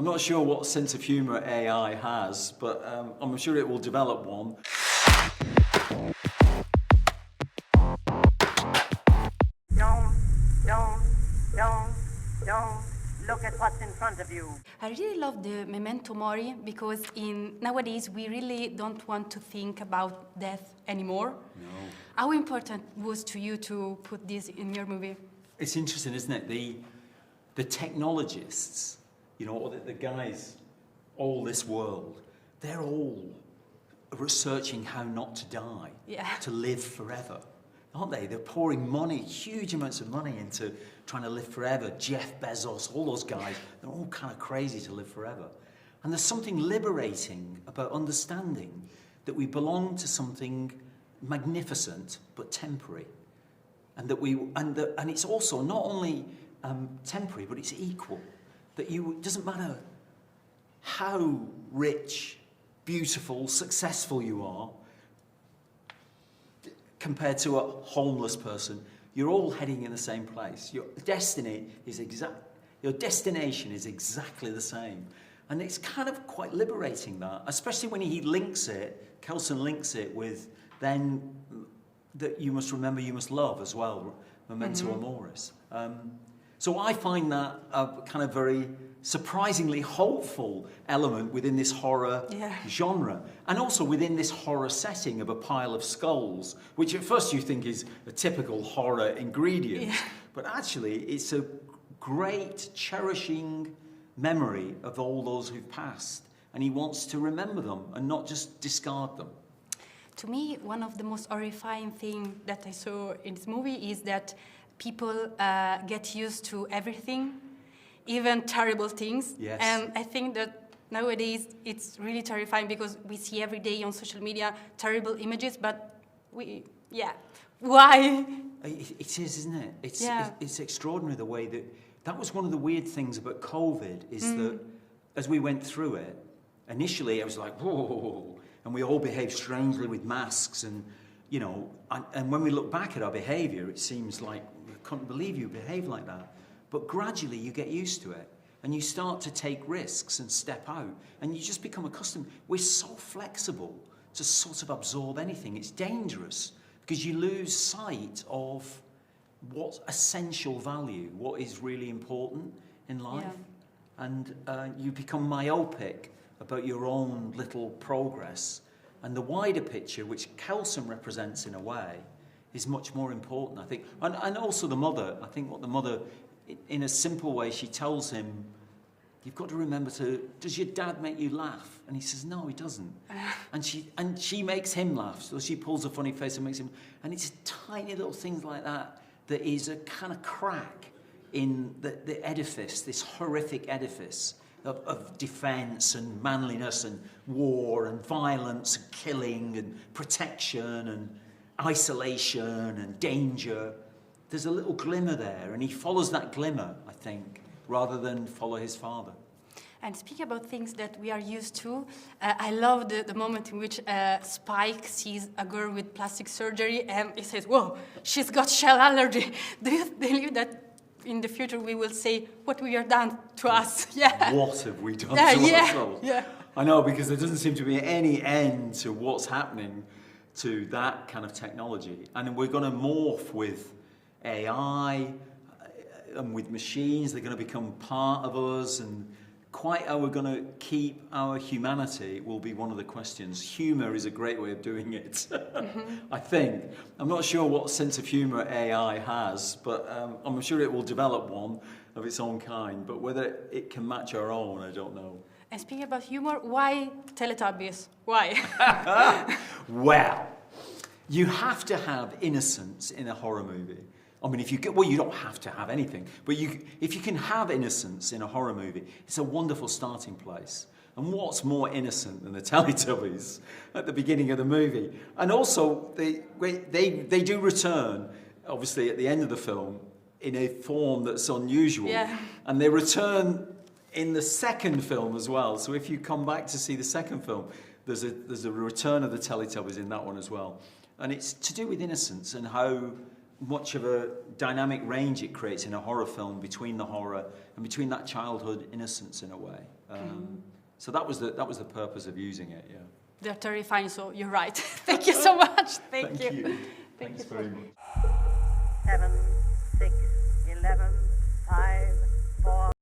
I'm not sure what sense of humour AI has, but I'm sure it will develop one. Don't look at what's in front of you. I really love the memento mori because nowadays we really don't want to think about death anymore. No. How important was to you to put this in your movie? It's interesting, isn't it? The technologists, you know, the guys, all this world, they're all researching how not to die, to live forever, aren't they? They're pouring money, huge amounts of money into trying to live forever. Jeff Bezos, all those guys, they're all kind of crazy to live forever. And there's something liberating about understanding that we belong to something magnificent but temporary, and and it's also not only temporary, but it's equal. That it doesn't matter how rich, beautiful, successful you are compared to a homeless person. You're all heading in the same place. Your destination is exactly the same. And it's kind of quite liberating, that, especially when he links it, Kelsen links it with then that you must remember, you must love as well, memento amoris. So I find that a kind of very surprisingly hopeful element within this horror genre, and also within this horror setting of a pile of skulls, which at first you think is a typical horror ingredient, but actually it's a great cherishing memory of all those who've passed, and he wants to remember them and not just discard them. To me, one of the most horrifying things that I saw in this movie is that people get used to everything, even terrible things. Yes. And I think that nowadays it's really terrifying because we see every day on social media terrible images, but why? It is, isn't it? It's extraordinary the way that was one of the weird things about COVID, is that as we went through it, initially I was like, whoa, and we all behaved strangely with masks, and you know, and when we look back at our behaviour, it seems like we couldn't believe you behave like that. But gradually you get used to it, and you start to take risks and step out, and you just become accustomed. We're so flexible to sort of absorb anything. It's dangerous because you lose sight of what's essential value, what is really important in life, and you become myopic about your own little progress. And the wider picture, which Kelsen represents in a way, is much more important, I think. And also the mother. I think what the mother, in a simple way, she tells him, you've got to remember does your dad make you laugh? And he says, no, he doesn't. And she makes him laugh. So she pulls a funny face and makes him, and it's tiny little things like that that is a kind of crack in the edifice, this horrific edifice of defence and manliness and war and violence and killing and protection and isolation and danger. There's a little glimmer there, and he follows that glimmer, I think, rather than follow his father. And speaking about things that we are used to, I love the moment in which Spike sees a girl with plastic surgery and he says, whoa, she's got shell allergy. Do you believe that in the future we will say what we are done to us? What have we done to ourselves? Yeah. I know, because there doesn't seem to be any end to what's happening to that kind of technology. And we're going to morph with AI and with machines. They're going to become part of us, and quite how we're going to keep our humanity will be one of the questions. Humour is a great way of doing it, I think. I'm not sure what sense of humour AI has, but I'm sure it will develop one of its own kind. But whether it can match our own, I don't know. And speaking about humour, why Teletubbies? Why? Well, you have to have innocence in a horror movie. I mean, you don't have to have anything, but if you can have innocence in a horror movie, it's a wonderful starting place. And what's more innocent than the Teletubbies at the beginning of the movie? And also, they do return, obviously, at the end of the film, in a form that's unusual. Yeah. And they return in the second film as well. So if you come back to see the second film, there's a return of the Teletubbies in that one as well. And it's to do with innocence and how much of a dynamic range it creates in a horror film between the horror and between that childhood innocence in a way. So that was the purpose of using it. Yeah. They're terrifying, so you're right. Thank you so much. Thank you. Thanks very much. 7, 6, 11, 5, 4.